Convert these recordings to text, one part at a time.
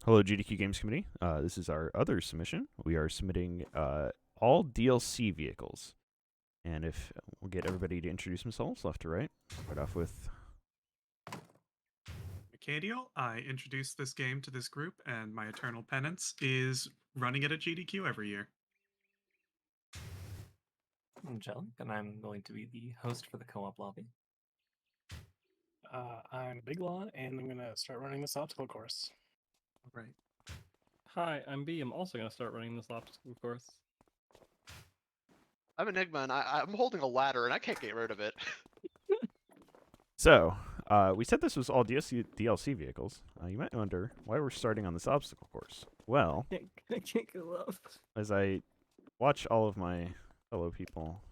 Hello, GDQ Games Committee. This is our other submission. We are submitting all DLC vehicles. And if we'll get everybody to introduce themselves left to right. Start off with Cadiel. I introduced this game to this group, and my eternal penance is running it at GDQ every year. Angelic, and I'm going to be the host for the co-op lobby. I'm Big Law, and I'm going to start running this obstacle course. All right. Hi, I'm B. I'm also going to start running this obstacle course. I'm Enigma, and I'm holding a ladder, and I can't get rid of it. So, we said this was all DLC vehicles. You might wonder why we're starting on this obstacle course. Well, I can't go up. as I watch all of my fellow people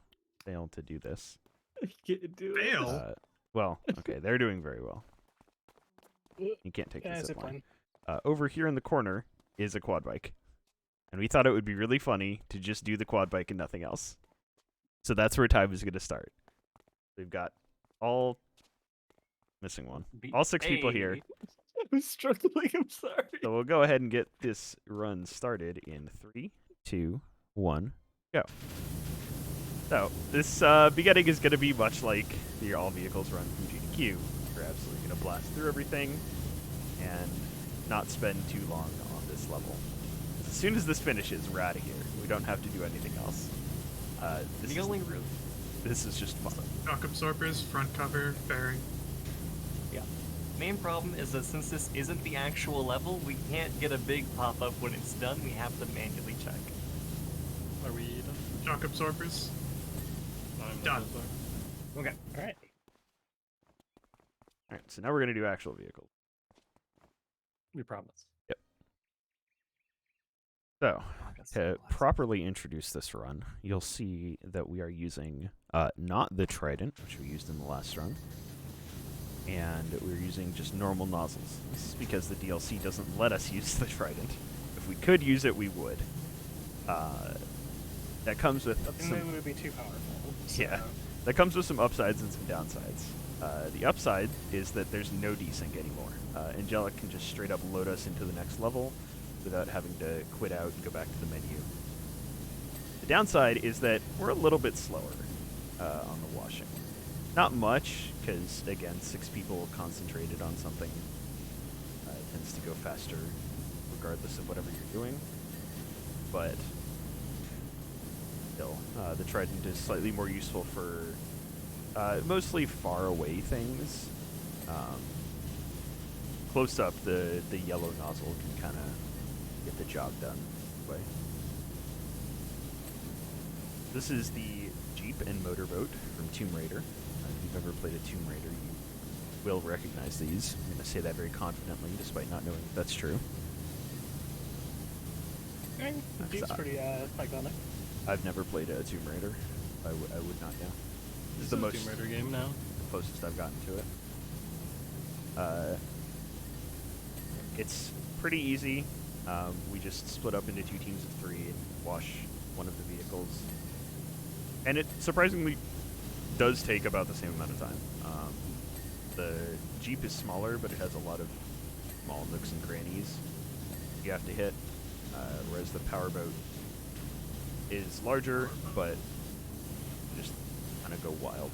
fail to do this. I can't do Fail? Well, okay, they're doing very well. You can't take this zip zip line. line. Over here in the corner is a quad bike. And we thought it would be really funny to just do the quad bike and nothing else. So that's where time is going to start. We've got all... missing one. All six people here. I'm struggling, I'm sorry. So we'll go ahead and get this run started in 3, 2, 1, go. So, this beginning is going to be much like the all vehicles run from GDQ. We're absolutely going to blast through everything and not spend too long on this level. As soon as this finishes, we're out of here. We don't have to do anything else. This is just fun. Shock absorbers, front cover, bearing. Main problem is that since this isn't the actual level, we can't get a big pop-up when it's done. We have to manually check. Are we done? Shock absorbers. I'm Done. Okay, all right. Alright, so now we're going to do actual vehicles. We promise. So, That's to so properly introduce this run, you'll see that we are using not the Trident, which we used in the last run, and we're using just normal nozzles. This is because the DLC doesn't let us use the Trident. If we could use it, we would. That comes with But then it would be too powerful. So. Yeah. That comes with some upsides and some downsides. The upside is that there's no desync anymore. Angelic can just straight up load us into the next level without having to quit out and go back to the menu. The downside is that we're a little bit slower on the washing. Not much, because, again, 6 people concentrated on something tends to go faster regardless of whatever you're doing. But still, the Trident is slightly more useful for mostly far away things. Close up, the yellow nozzle can kind of get the job done. Way. This is the Jeep and motorboat from Tomb Raider. If you've ever played a Tomb Raider, you will recognize these. I'm going to say that very confidently, despite not knowing if that's true. The Jeep's pretty iconic. I've never played a Tomb Raider. I would not know. This is the a most Tomb Raider game now. closest I've gotten to it. It's pretty easy. We just split up into 2 teams of 3 and wash one of the vehicles. And it surprisingly does take about the same amount of time. The Jeep is smaller, but it has a lot of small nooks and crannies you have to hit, whereas the powerboat is larger, but just kind of go wild.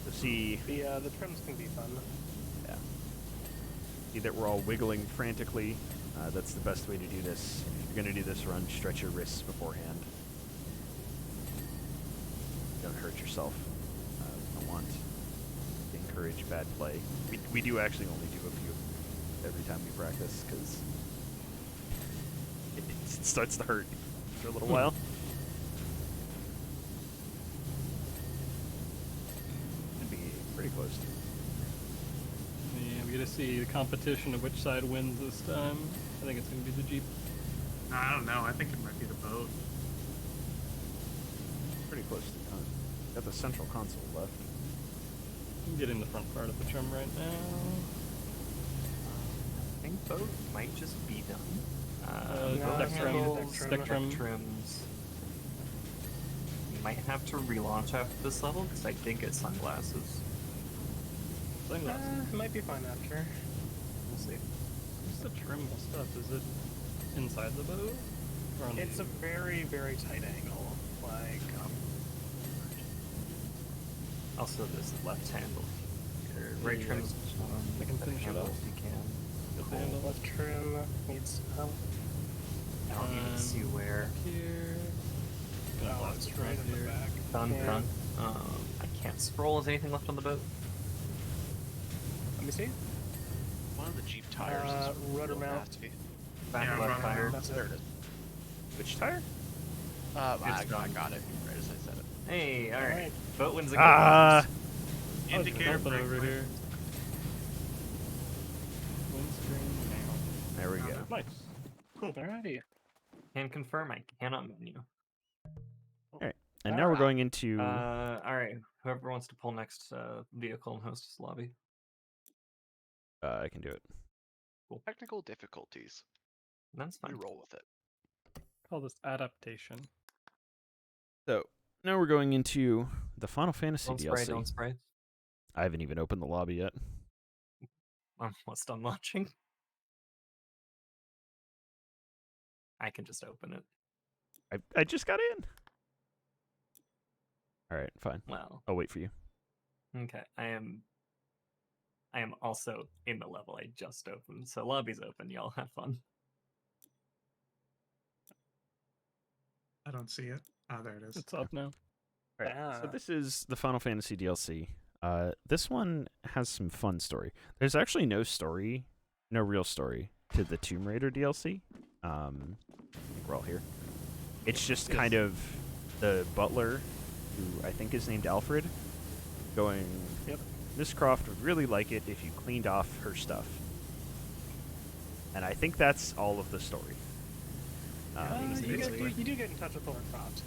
So see... The trims can be fun. Yeah. See that we're all wiggling frantically. That's the best way to do this. If you're going to do this run, stretch your wrists beforehand. Don't hurt yourself. I want to encourage bad play. We do actually only do a few every time we practice, because it starts to hurt after a little while. It'd be pretty close. Yeah, we get to see the competition of which side wins this time. I think it's going to be the Jeep. I don't know. I think it might be the boat. Pretty close to done. Got the central console left. I'm getting the front part of the trim right now. I think both might just be done. No, Both Spectrum. Spectrum trims. You might have to relaunch after this level, because I did get sunglasses. Sunglasses. It might be fine after. We'll see. the trim stuff? Is it inside the boat? Or on It's the... a very, very tight angle. Like, Also, this left handle. Your right Yeah. trim's I can finish it handle up. if you can. Got the handle left trim needs help. I don't even see where. Here. Gonna Oh, blast it's the right front in the here. back. Done, Yeah. done. I can't scroll. Is anything left on the boat? Let me see. One of the Jeep tires is rudder real mount. nasty. Back Yeah, left rudder tire. mount. That's There it. it is. Which tire? I gone. got it right as I said it. Hey, all right. Alright. Boat wins again. Ah! Indicator Open brake over light. here. Windscreen now. There we go. Nice. Alrighty. Can confirm I cannot menu. And now we're Alright. going into. All right. Whoever wants to pull next vehicle and hostess lobby. I can do it. Technical difficulties. That's We fine. roll with it. Call this adaptation. So now we're going into the Final Fantasy Don't DLC. spray. Don't spray. I haven't even opened the lobby yet. I'm almost done launching. I can just open it. I just got in. All right, fine. Well, I'll wait for you. okay. I am also in the level I just opened. So lobby's open. Y'all have fun. I don't see it. Ah, there it is. It's up now. All right, so Ah. this is the Final Fantasy DLC. This one has some fun story. There's actually no story, no real story to the Tomb Raider DLC. I think we're all here. It's just kind of the butler, who I think is named Alfred, going, Yep. Miss Croft would really like it if you cleaned off her stuff. And I think that's all of the story. You do get in touch with Lauren Croft,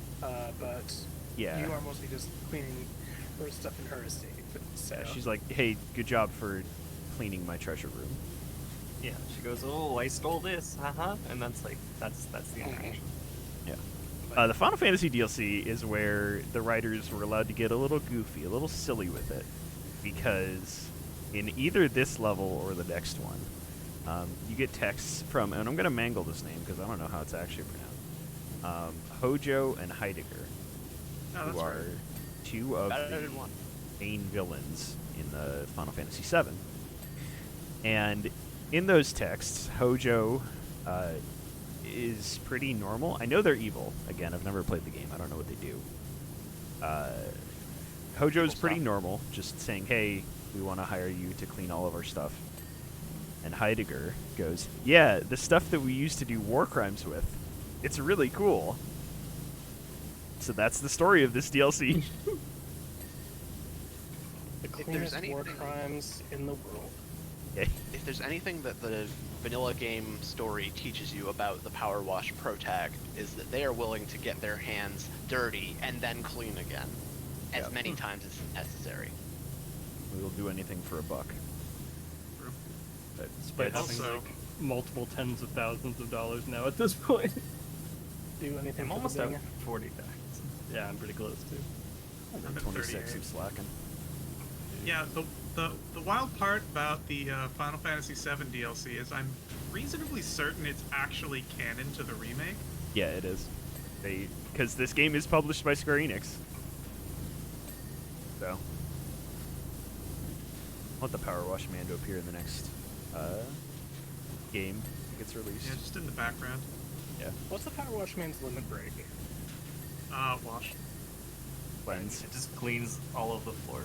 but Yeah. you are mostly just cleaning her stuff in her estate. So. Yeah, she's like, hey, good job for cleaning my treasure room. Yeah. She goes, "Oh, I stole this, haha," and that's the interaction. The Final Fantasy DLC is where the writers were allowed to get a little goofy, a little silly with it, because in either this level or the next one, you get texts from, and I'm going to mangle this name because I don't know how it's actually pronounced, Hojo and Heidegger, Oh, who that's are right. two of Better the than one. main villains in the Final Fantasy VII. And in those texts, Hojo is pretty normal. I know they're evil. Again, I've never played the game. I don't know what they do. Hojo's Evil pretty stuff. normal, just saying, hey, we want to hire you to clean all of our stuff. And Heidegger goes, yeah, the stuff that we used to do war crimes with. It's really cool. So that's the story of this DLC. the there's cleanest war anything- crimes in the world. If there's anything that the vanilla game story teaches you about the Powerwash protag, is that they are willing to get their hands dirty and then clean again, as Yep. many times as necessary. We will do anything for a buck. True. But Despite it's- having Also- like multiple tens of thousands of dollars now at this point. Do anything I'm for almost the at thing. 40,000. Yeah, I'm pretty close too. I'm at 26 38. of slacking. Yeah, the wild part about the Final Fantasy VII DLC is I'm reasonably certain it's actually canon to the remake. Yeah, it is. Because this game is published by Square Enix. So, I'll let the Powerwash Mando appear in the next game that gets released. Yeah, just in the background. Yeah, What's the Powerwash Man's limit break? Wash. cleanse. It just cleans all of the floor.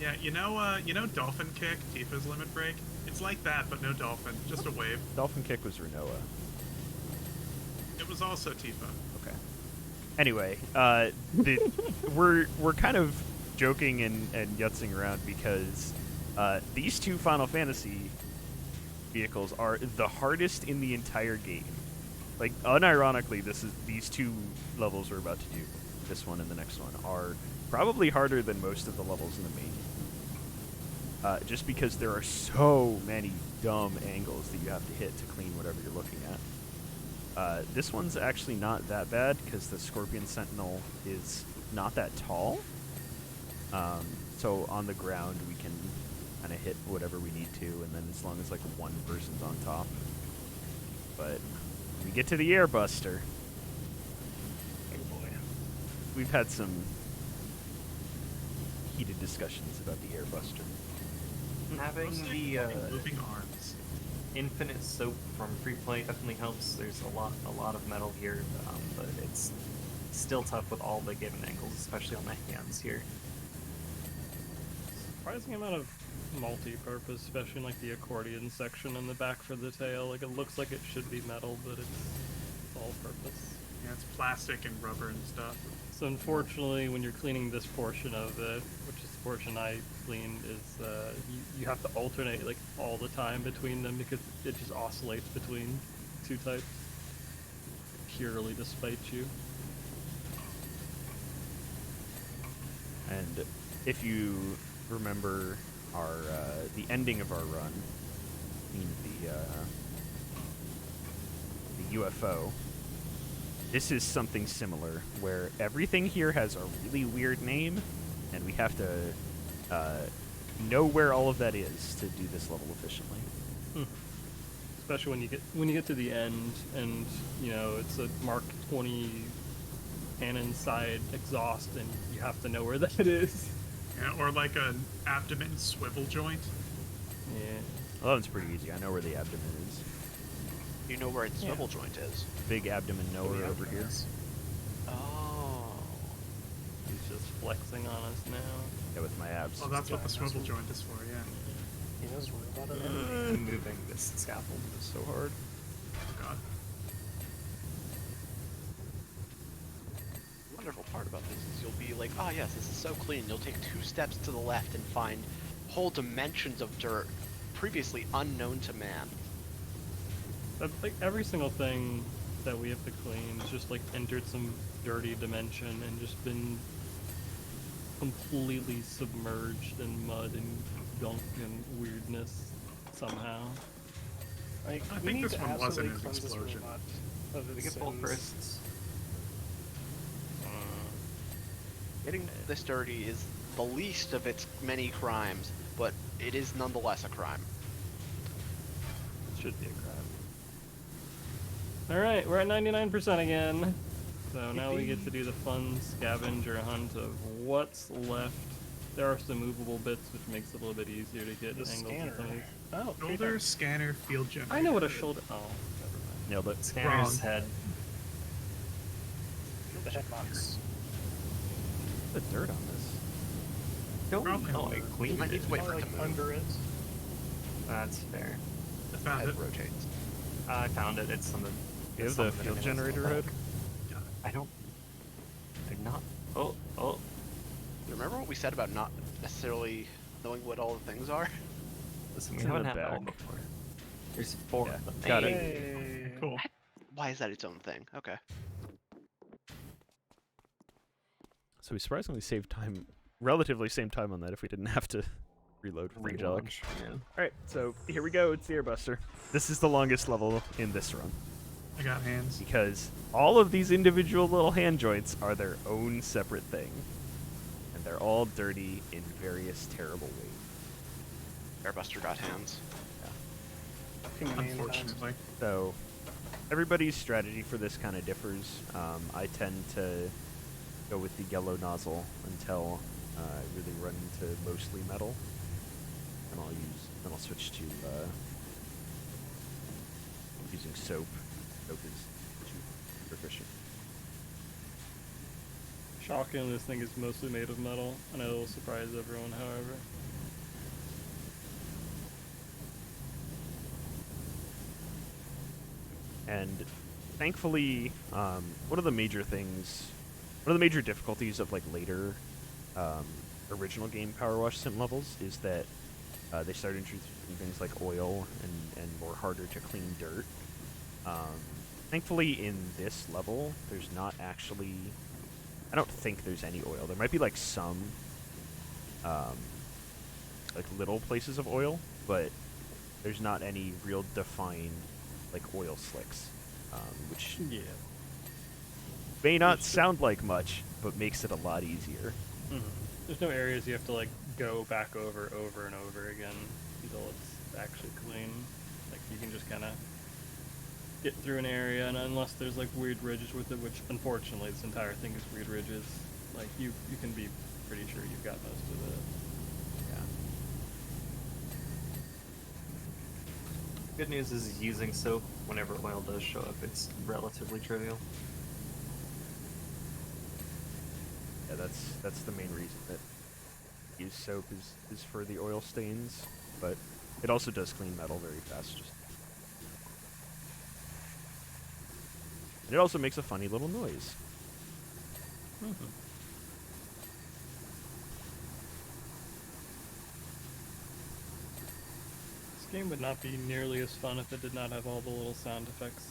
Yeah, you know Dolphin Kick, Tifa's limit break? It's like that, but no dolphin, just a wave. Dolphin Kick was Renoa. It was also Tifa. Okay. Anyway, we're kind of joking and yutzing around because these two Final Fantasy vehicles are the hardest in the entire game. Like, unironically, these two levels we're about to do, this one and the next one, are probably harder than most of the levels in the main game. Just because there are so many dumb angles that you have to hit to clean whatever you're looking at. This one's actually not that bad because the Scorpion Sentinel is not that tall. So on the ground we can kind of hit whatever we need to, and then as long as like one person's on top. But we get to the airbuster. Oh boy. We've had some heated discussions about the airbuster. Having Mostly the moving arms. infinite soap from free play definitely helps. There's a lot of metal here, but it's still tough with all the given angles, especially on the hands here. Surprising amount of multi-purpose, especially in like the accordion section in the back for the tail. Like it looks like it should be metal, but it's all purpose. Yeah, it's plastic and rubber and stuff. So unfortunately, when you're cleaning this portion of it, which is the portion I cleaned, is you have to alternate like all the time between them because it just oscillates between two types purely to spite you. And if you remember our the ending of our run, in the UFO, this is something similar where everything here has a really weird name, and we have to know where all of that is to do this level efficiently. Especially when you get to the end, and you know it's a Mark 20 cannon side exhaust, and you have to know where that is. Yeah, or like an abdomen swivel joint. Yeah. Well, that one's pretty easy. I know where the abdomen is. You know where its swivel joint is. Big abdomen knower over here. Oh. He's just flexing on us now. Yeah, with my abs. Oh, that's what the Yeah, swivel that's joint is for, yeah. He knows robot it. Moving this scaffold is so hard. Oh, God. The wonderful part about this is you'll be like, oh yes, this is so clean. You'll take 2 steps to the left and find whole dimensions of dirt previously unknown to man. That's like every single thing that we have to clean is just like entered some dirty dimension and just been completely submerged in mud and gunk and weirdness somehow. Like, I we think need this to one wasn't absolutely an cleanse this explosion. robot of We its get both sins. wrists. Getting this dirty is the least of its many crimes, but it is nonetheless a crime. It should be a crime. Alright, we're at 99% again. So now we get to do the fun scavenger hunt of what's left. There are some movable bits, which makes it a little bit easier to get The angles scanner. of things. Oh, Shoulder, scanner, field generator. I know what a shoulder. Oh, never mind. Nailed it. Scanner's head. the head box. The dirt on this. No, Probably no, not. I cleaned might need it. to wait for it Or, to like move. under it. That's fair. I found Head it. rotates. I found it. It's something. You have it's the something field that I generator noticed. hood? I don't. They're not. Oh, oh. Remember what we said about not necessarily knowing what all the things are? Listen, It's we in haven't the had that one back. before. There's 4 Yeah, of them. got it. Yay. Cool. Why is that its own thing? Okay. So we surprisingly saved time, relatively same time on that if we didn't have to reload with Angelic. Relaunch, yeah. Alright, so here we go, it's the Airbuster. This is the longest level in this run, I got hands. because all of these individual little hand joints are their own separate thing. And they're all dirty in various terrible ways. Airbuster got hands. Unfortunately. So everybody's strategy for this kind of differs. I tend to go with the yellow nozzle until I really run into mostly metal. And then I'll switch to using soap. Soap is too proficient. Shocking, this thing is mostly made of metal, and it'll surprise everyone, however. And thankfully, one of the major difficulties of like later original game Powerwash sim levels is that they started introducing things like oil and more harder to clean dirt. Thankfully, in this level, there's not actually. I don't think there's any oil. There might be like some, like little places of oil, but there's not any real defined like oil slicks, which Yeah. may not sound like much, but makes it a lot easier. There's no areas you have to like go back over and over again until it's actually clean. Like you can just kind of get through an area, and unless there's like weird ridges with it, which unfortunately this entire thing is weird ridges, like you can be pretty sure you've got most of it. Yeah. Good news is using soap whenever oil does show up, it's relatively trivial. Yeah, that's the main reason that use soap is for the oil stains, but it also does clean metal very fast. And it also makes a funny little noise. Mm-hmm. This game would not be nearly as fun if it did not have all the little sound effects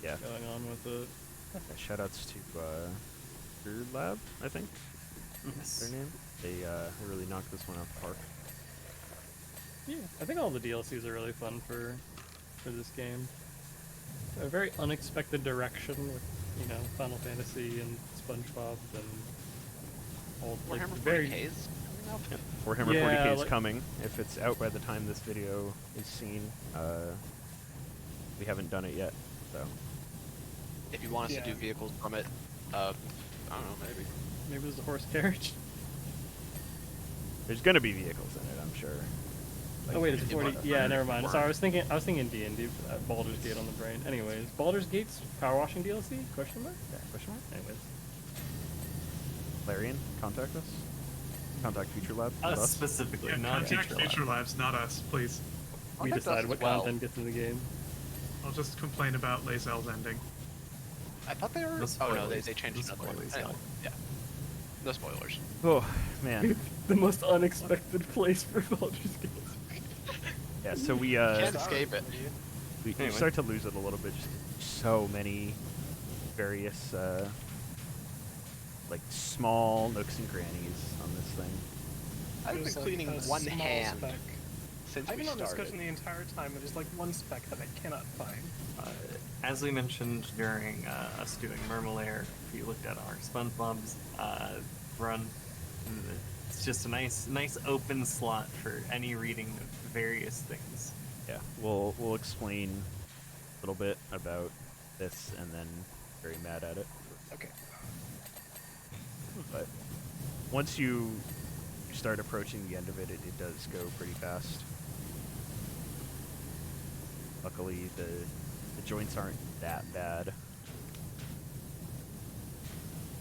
Yeah. going on with it. Yeah, shoutouts to Your Lab, I think. Yes. Their name. They really knocked this one out the park. Yeah, I think all the DLCs are really fun for this game. A very unexpected direction with, Final Fantasy and SpongeBob and all like Warhammer very 40K is coming up. Warhammer Yeah, 40K is like- coming. If it's out by the time this video is seen, we haven't done it yet, so. If you want us to do Yeah. vehicles from it, I don't know, maybe. maybe there's a horse carriage. There's gonna be vehicles in it, I'm sure. Like, Oh wait, it's it 40. might- Yeah, never mind. Word. Sorry, I was thinking D&D. Baldur's Gate on the brain. Anyways, Baldur's Gate's power washing DLC? Question mark? Yeah, question mark? Anyways, Larian, contact us. Contact Future Lab. not Us us. specifically, Yeah, not contact Future Lab. Future Labs, not us, please. we Contact us decide as what well. content gets in the game. I'll just complain about Lae'zel's ending. I thought they were. No Oh no, they spoilers. changed No another one. spoilers, Anyway, yeah. No spoilers. Oh man. The most unexpected place for Baldur's Gate. Yeah, so we Can't escape it. we Anyway. start to lose it a little bit. Just so many various like small nooks and crannies on this thing. I've There's, been like, cleaning a one small hand speck. since I've we been on this started. cushion the entire time, but there's like one speck that I cannot find. As we mentioned during us doing Murmulair, if you looked at our SpongeBob's run, it's just a nice open slot for any reading of various things. Yeah, we'll explain a little bit about this and then very mad at it. Okay. But once you start approaching the end of it, it does go pretty fast. Luckily, the joints aren't that bad.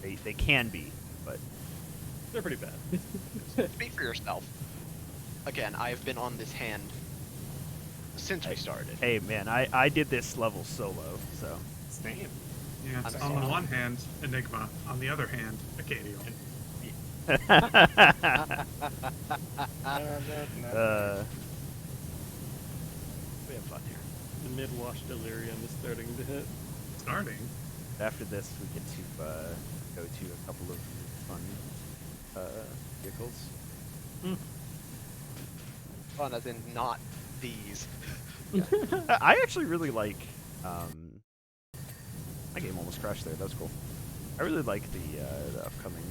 They can be, but They're pretty bad. Speak for yourself. Again, I've been on this hand since we started. hey man, I did this level solo, so Same. Yeah, it's I'm on the sorry. one hand, Enigma. On the other hand, Acadio. No. we have fun here. The mid-wash delirium is starting to hit. Starting. After this, we get to go to a couple of fun vehicles. Fun as in not these. I actually really like. My game almost crashed there. That's cool. I really like the upcoming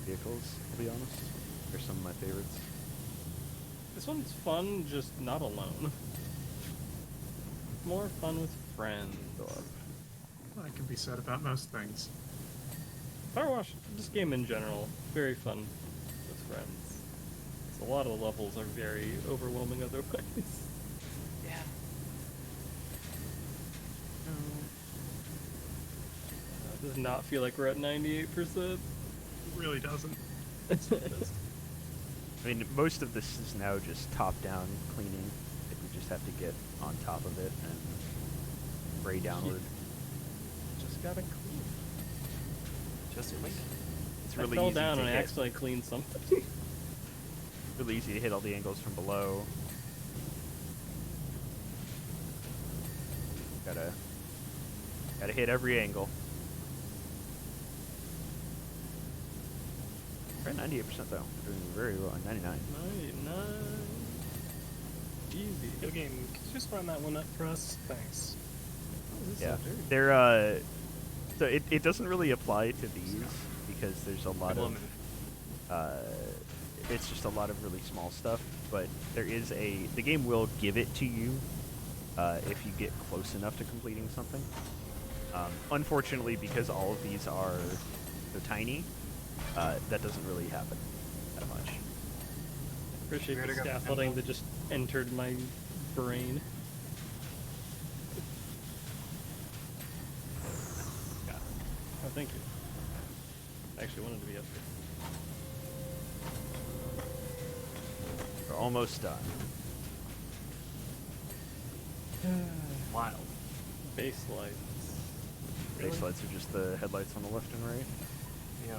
vehicles. To be honest, they're some of my favorites. This one's fun, just not alone. More fun with friends. That can be said about most things. Powerwash, this game in general, very fun with friends. 'Cause a lot of the levels are very overwhelming otherwise. Yeah. Does not feel like we're at 98%. It really doesn't. I mean, most of this is now just top-down cleaning. Like we just have to get on top of it and spray downward. Just gotta clean. Just wait. It's I really fell easy down to and I hit. accidentally cleaned something. Really easy to hit all the angles from below. Gotta hit every angle. We're at 98% though. We're doing very well. 99. 99. Easy. Good game. Could you just run that one up for us? Thanks. Oh, this is Yeah, so dirty. they're so it doesn't really apply to these because there's a lot Double of move. it's just a lot of really small stuff. But the game will give it to you if you get close enough to completing something. Unfortunately, because all of these are so tiny, that doesn't really happen that much. Appreciate Where the to go, scaffolding Kendall? that just entered my brain. Oh, thank you. I actually wanted to be up We're almost done. here. Wild. Base lights. Base lights are just the headlights on the left and right. Yeah.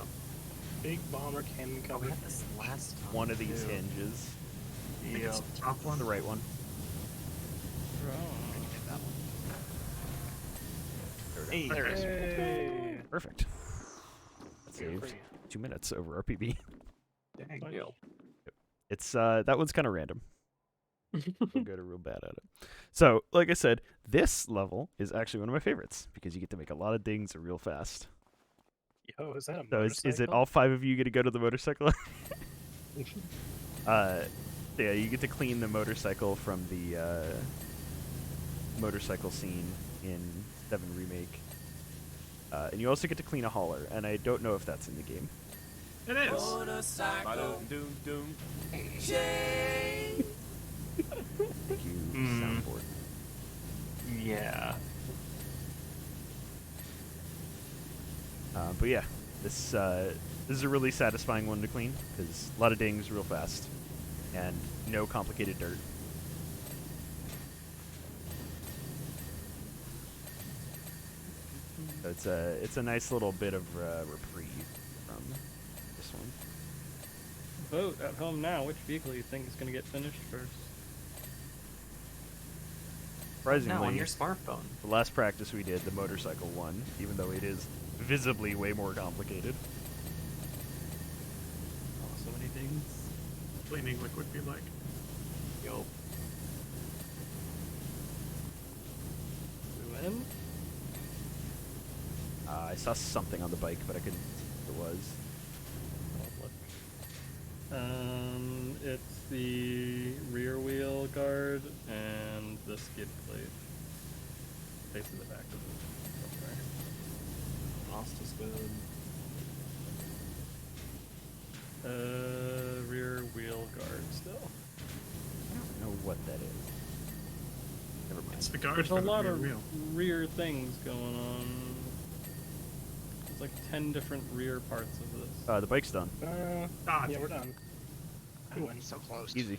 Big bomber cannon Oh, we cover. had this last time. One of these too. hinges. I think Yeah. it's the top one. The right one. Get that one. There we Hey. There it is. Hey. go. Perfect. That Feel saved free. 2 minutes over RPB. Dang. Nice. It's that one's kind of random. Real good or real bad at it. So, like I said, this level is actually one of my favorites because you get to make a lot of dings real fast. Yo, is that a So motorcycle? is it all 5 of you get to go to the motorcycle? Yeah, you get to clean the motorcycle from the motorcycle scene in 7 Remake. And you also get to clean a hauler, and I don't know if that's in the game. It is. Thank you, soundboard. Yeah. But yeah, this is a really satisfying one to clean because a lot of dings real fast and no complicated dirt. So it's a nice little bit of reprieve from this one. Vote at home now. Which vehicle you think is going to get finished first? Surprisingly, Now on your smartphone. the last practice we did, the motorcycle won, even though it is visibly way more complicated. Oh, so many things. Cleaning liquid be like. Yo. We win. I saw something on the bike, but I couldn't see what it was. It's the rear wheel guard and the skid plate. Basically the back of it. Lost a spoon. Rear wheel guard still. I don't know what that is. Never mind. It's the guard There's for a the lot rear of wheel. rear things going on. There's like 10 different rear parts of this. The bike's done. Ah, Yeah, we're done. We win. So close. Easy.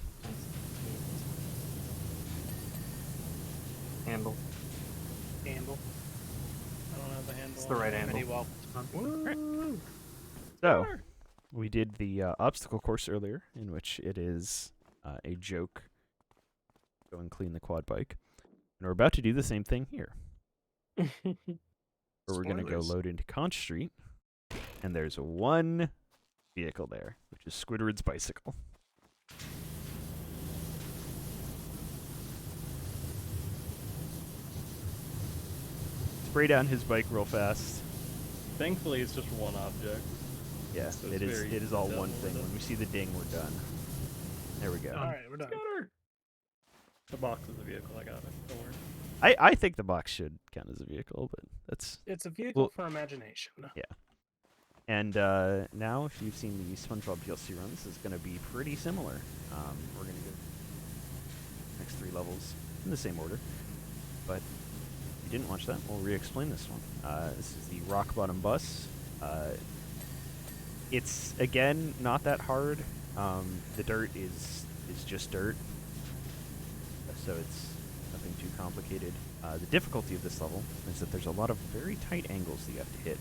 Handle. Handle. I don't have the handle. It's the on right it. handle. Many wobbles. Woo! So, we did the obstacle course earlier, in which it is a joke. Go and clean the quad bike. And we're about to do the same thing here. Where we're going to go Spoilers. load into Conch Street, and there's one vehicle there, which is Squidward's bicycle. Spray down his bike real fast. Thankfully, it's just one object. Yeah, So it it's is. very It is all detailed one with thing. it. When we see the ding, we're done. There we go. Alright, we're done. The box is the vehicle. I got it. Don't worry. I think the box should count as a vehicle, but that's It's a vehicle Well- for imagination. And now, if you've seen the SpongeBob DLC run, this is going to be pretty similar. We're going to go next 3 levels in the same order. But if you didn't watch that, we'll re-explain this one. This is the Rock Bottom Bus. It's, again, not that hard. The dirt is just dirt. So it's nothing too complicated. The difficulty of this level is that there's a lot of very tight angles that you have to hit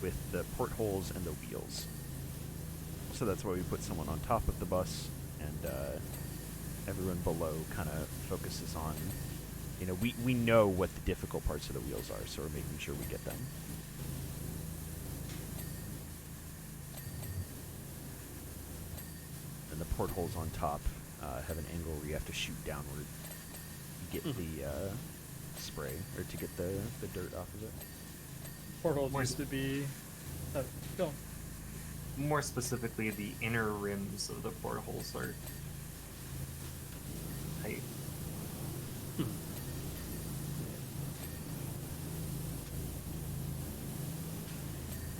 with the portholes and the wheels. So that's why we put someone on top of the bus, and everyone below kind of focuses on, you know, we know what the difficult parts of the wheels are, so we're making sure we get them. And the portholes on top have an angle where you have to shoot downward to get the spray, or to get the dirt off of it. Portholes Where's- used to be. Go. more specifically, the inner rims of the portholes are tight.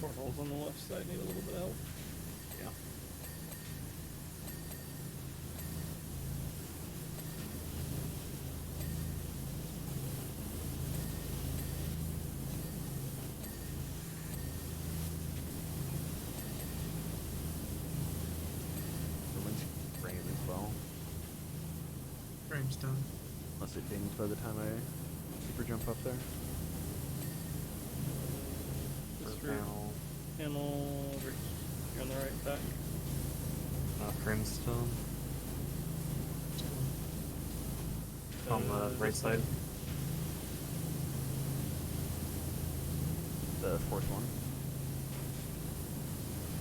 Portholes on the left side need a little bit of help. Yeah. The wind's frame as well. Frame's done. Unless it dings by the time I super jump up there. This Now, panel over here on the right back. Brimstone on the right side. The fourth one.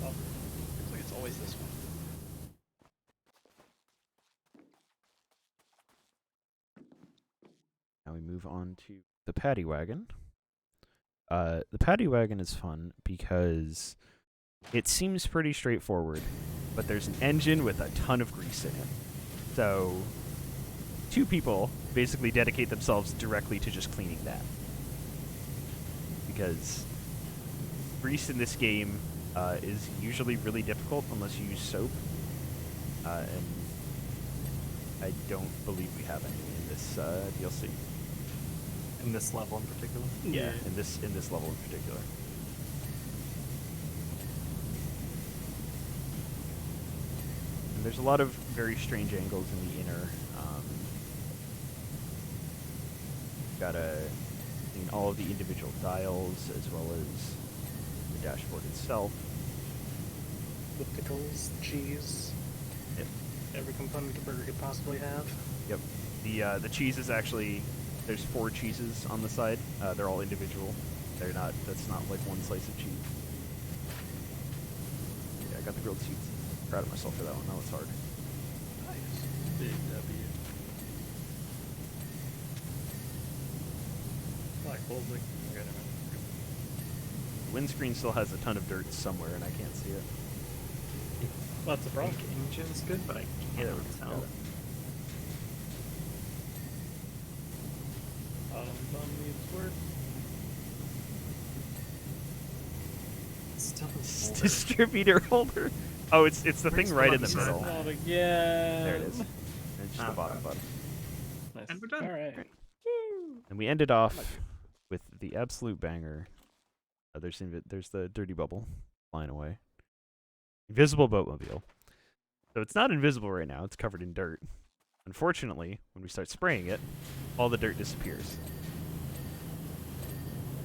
Oh, Looks like it's always this one. Now we move on to the paddy wagon. The paddy wagon is fun because it seems pretty straightforward, but there's an engine with a ton of grease in it. So, 2 people basically dedicate themselves directly to just cleaning that. Because grease in this game is usually really difficult unless you use soap. And I don't believe we have any in this DLC. In this level in particular. yeah. In this level in particular. And there's a lot of very strange angles in the inner. Gotta clean all of the individual dials as well as the dashboard itself. The pickles, the cheese, Yep. every component a burger could possibly have. Yep. The cheese is actually, there's 4 cheeses on the side. They're all individual. They're not. That's not like one slice of cheese. Yeah, I got the grilled cheese. Proud of myself for that one. That was hard. Big W. Black Bull's like, okay, never mind. The windscreen still has a ton of dirt somewhere, and I can't see it. Well, that's the problem. Engine's good, but I Yeah, can't we can tell. tell. Bottom's on needs work. Still a folder. Distributor holder. Oh, it's the Where's thing the right in the button? middle. Not again. There it is. And just the bottom button. Nice. And we're done. All right. Great. And we ended off with the absolute banger. There's the dirty bubble flying away. Invisible boatmobile. So it's not invisible right now. It's covered in dirt. Unfortunately, when we start spraying it, all the dirt disappears.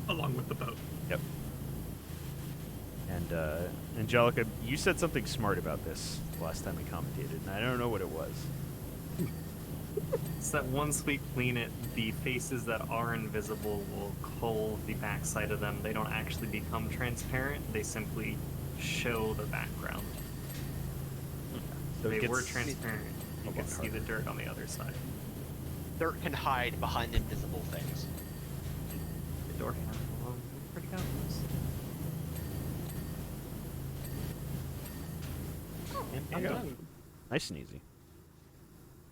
Along with the boat. Yep. And Angelica, you said something smart about this last time we commentated, and I don't know what it was. It's that once we clean it, the faces that are invisible will cull the backside of them. They don't actually become transparent. They simply show the background. So it They were gets transparent. You a could lot see the harder. dirt on the other side. Dirt can hide behind invisible things. The door handle, pretty obvious. And I'm there you go. done. Nice and easy.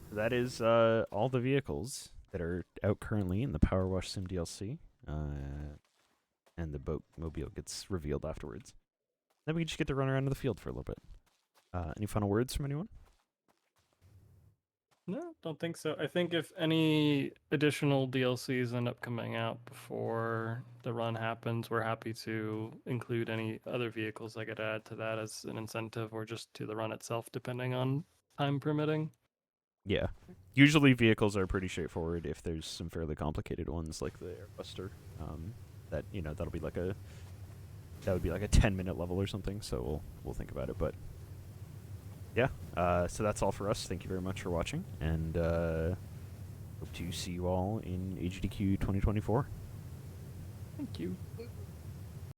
So that is all the vehicles that are out currently in the Powerwash Sim DLC. And the boatmobile gets revealed afterwards. Then we just get to run around in the field for a little bit. Any final words from anyone? No, don't think so. I think if any additional DLCs end up coming out before the run happens, we're happy to include any other vehicles I could add to that as an incentive or just to the run itself, depending on time permitting. Yeah. Usually vehicles are pretty straightforward. If there's some fairly complicated ones like the Airbuster, that that'll be like a 10-minute level or something. So we'll think about it. But yeah, so that's all for us. Thank you very much for watching, and hope to see you all in HDQ 2024. Thank you.